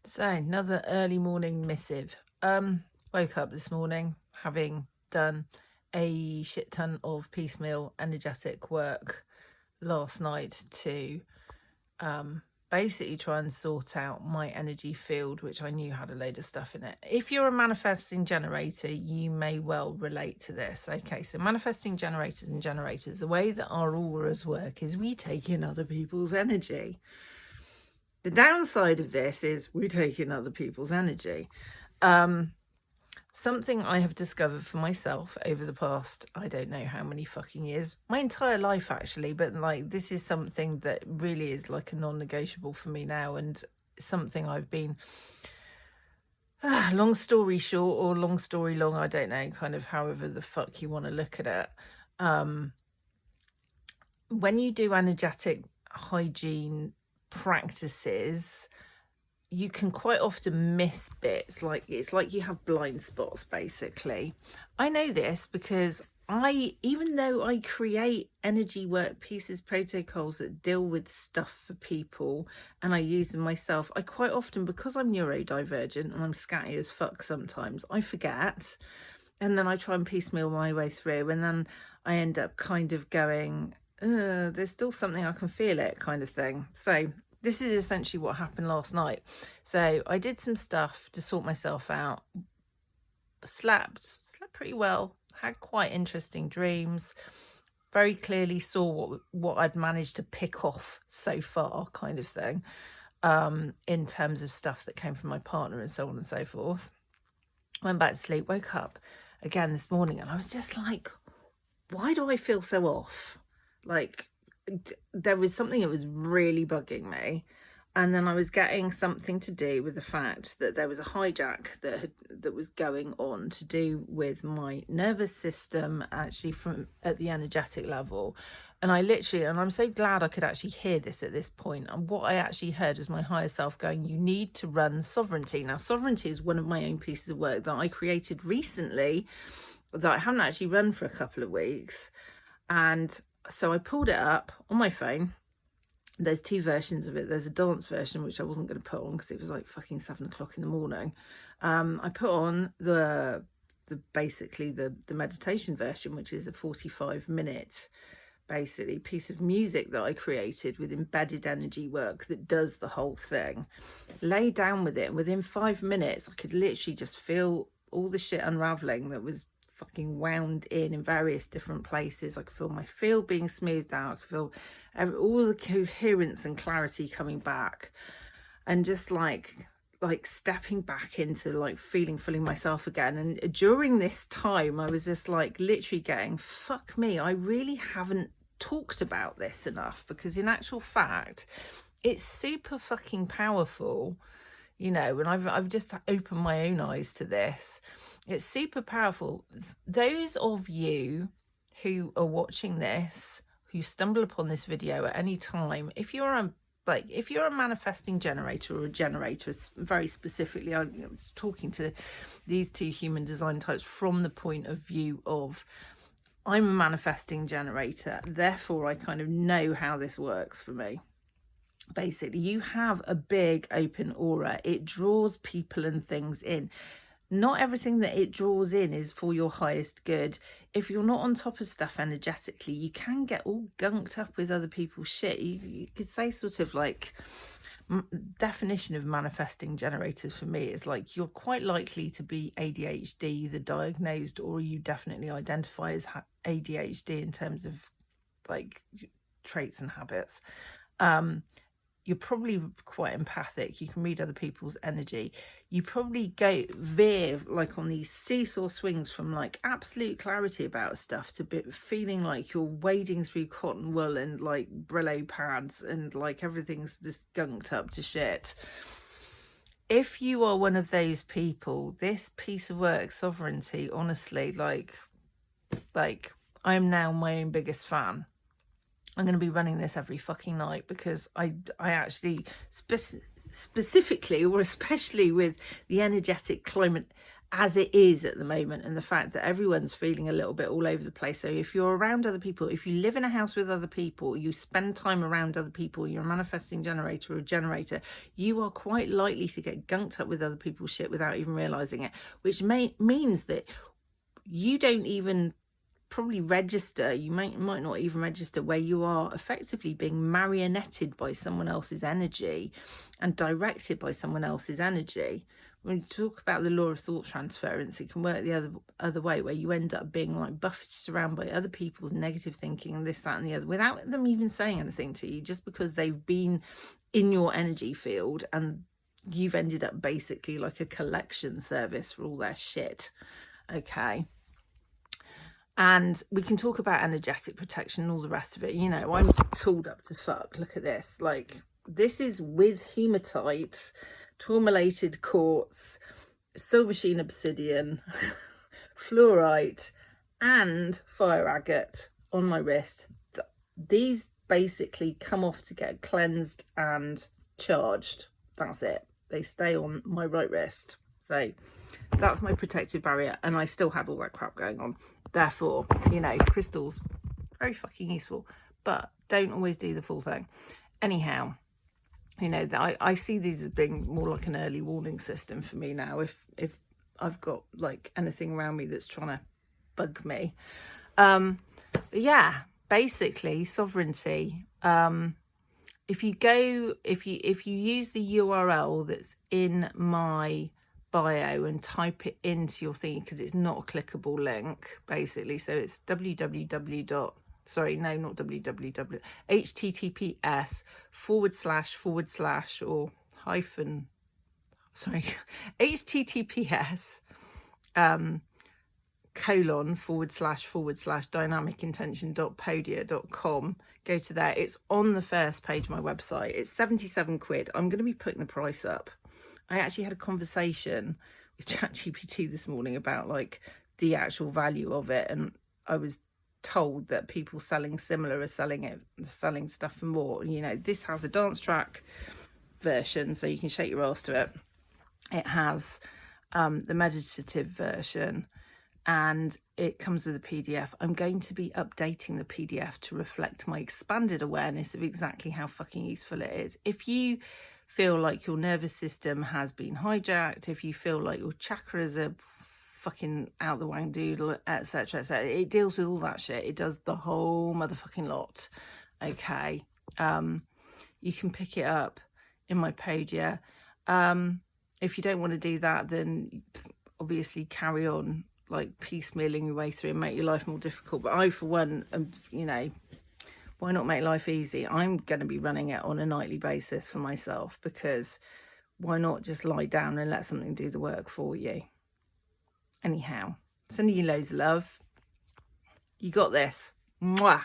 So another early morning missive. Woke up this morning having done a shit ton of piecemeal energetic work last night to basically try and sort out my energy field, which I knew had a load of stuff in it. If you're a manifesting generator, you may well relate to this. Okay, so manifesting generators, the way that our auras work is we take in other people's energy. The downside of this is we take in other people's energy. Something I have discovered for myself over the past, I don't know how many fucking years, my entire life actually, but like this is something that really is like a non-negotiable for me now, and something I've been, long story short or long story long, I don't know, kind of however the fuck you want to look at it. When you do energetic hygiene practices, you can quite often miss bits. Like it's like you have blind spots basically. I know this because even though I create energy work pieces, protocols that deal with stuff for people and I use them myself, I quite often, because I'm neurodivergent and I'm scatty as fuck sometimes, I forget, and then I try and piecemeal my way through, and then I end up kind of going, there's still something, I can feel it, kind of thing. So this is essentially what happened last night. So I did some stuff to sort myself out, slept pretty well, had quite interesting dreams, very clearly saw what I'd managed to pick off so far, kind of thing, in terms of stuff that came from my partner and so on and so forth. Went back to sleep, woke up again this morning, and I was just like, why do I feel so off? Like there was something that was really bugging me, and then I was getting something to do with the fact that there was a hijack that was going on to do with my nervous system, actually from at the energetic level. And I'm so glad I could actually hear this at this point. And what I actually heard was my higher self going, you need to run sovereignty. Now, sovereignty is one of my own pieces of work that I created recently that I haven't actually run for a couple of weeks. And so I pulled it up on my phone. There's two versions of it. There's a dance version, which I wasn't going to put on because it was like fucking 7 o'clock in the morning. I put on the meditation version, which is a 45-minute basically piece of music that I created with embedded energy work that does the whole thing. Lay down with it, and within 5 minutes I could literally just feel all the shit unraveling that was fucking wound in various different places. I could feel my field being smoothed out. I could feel all the coherence and clarity coming back, and just like stepping back into like feeling myself again. And during this time I was just like literally getting, fuck me, I really haven't talked about this enough, because in actual fact it's super fucking powerful, and I've just opened my own eyes to this. It's super powerful. Those of you who are watching this, who stumble upon this video at any time, if you're a manifesting generator or a generator, very specifically, I was talking to these two human design types from the point of view of, I'm a manifesting generator, therefore I kind of know how this works for me. Basically, you have a big open aura. It draws people and things in. Not everything that it draws in is for your highest good. If you're not on top of stuff energetically, you can get all gunked up with other people's shit. You could say sort of like, definition of manifesting generators for me is like, you're quite likely to be ADHD, either diagnosed or you definitely identify as ADHD in terms of like traits and habits. You're probably quite empathic. You can read other people's energy. You probably veer like on these seesaw swings from like absolute clarity about stuff to feeling like you're wading through cotton wool and like Brillo pads and like everything's just gunked up to shit. If you are one of those people, this piece of work, sovereignty, honestly, like I'm now my own biggest fan. I'm going to be running this every fucking night, because I actually specifically, or especially with the energetic climate as it is at the moment, and the fact that everyone's feeling a little bit all over the place. So if you're around other people, if you live in a house with other people, you spend time around other people, you're a manifesting generator or a generator, you are quite likely to get gunked up with other people's shit without even realizing it, which means that you don't even probably register, you might not even register, where you are effectively being marionetted by someone else's energy and directed by someone else's energy. When you talk about the law of thought transference, it can work the other way, where you end up being like buffeted around by other people's negative thinking and this, that and the other, without them even saying anything to you, just because they've been in your energy field, and you've ended up basically like a collection service for all their shit. Okay. And we can talk about energetic protection and all the rest of it. You know, I'm tooled up to fuck. Look at this. Like, this is with hematite, tourmalated quartz, silver sheen obsidian, fluorite, and fire agate on my wrist. These basically come off to get cleansed and charged. That's it. They stay on my right wrist. So that's my protective barrier, and I still have all that crap going on. Therefore, you know, crystals, very fucking useful, but don't always do the full thing. Anyhow, you know, I see these as being more like an early warning system for me now, if I've got like anything around me that's trying to bug me. But yeah, basically sovereignty. If you use the URL that's in my bio and type it into your thing, because it's not a clickable link, basically, so it's https or hyphen, sorry, https ://dynamicintention.podia.com. Go to there. It's on the first page of my website. It's 77 quid. I'm going to be putting the price up. I actually had a conversation with ChatGPT this morning about like the actual value of it, and I was told that people selling similar are selling stuff for more. You know, this has a dance track version, so you can shake your ass to it. It has the meditative version, and it comes with a PDF. I'm going to be updating the PDF to reflect my expanded awareness of exactly how fucking useful it is. If you feel like your nervous system has been hijacked, if you feel like your chakras are fucking out the wang doodle, etc., etc., it deals with all that shit. It does the whole motherfucking lot. Okay. You can pick it up in my Podia. If you don't want to do that, then obviously carry on like piecemealing your way through and make your life more difficult. But I, for one, you know, why not make life easy? I'm going to be running it on a nightly basis for myself, because why not just lie down and let something do the work for you? Anyhow, sending you loads of love. You got this. Mwah.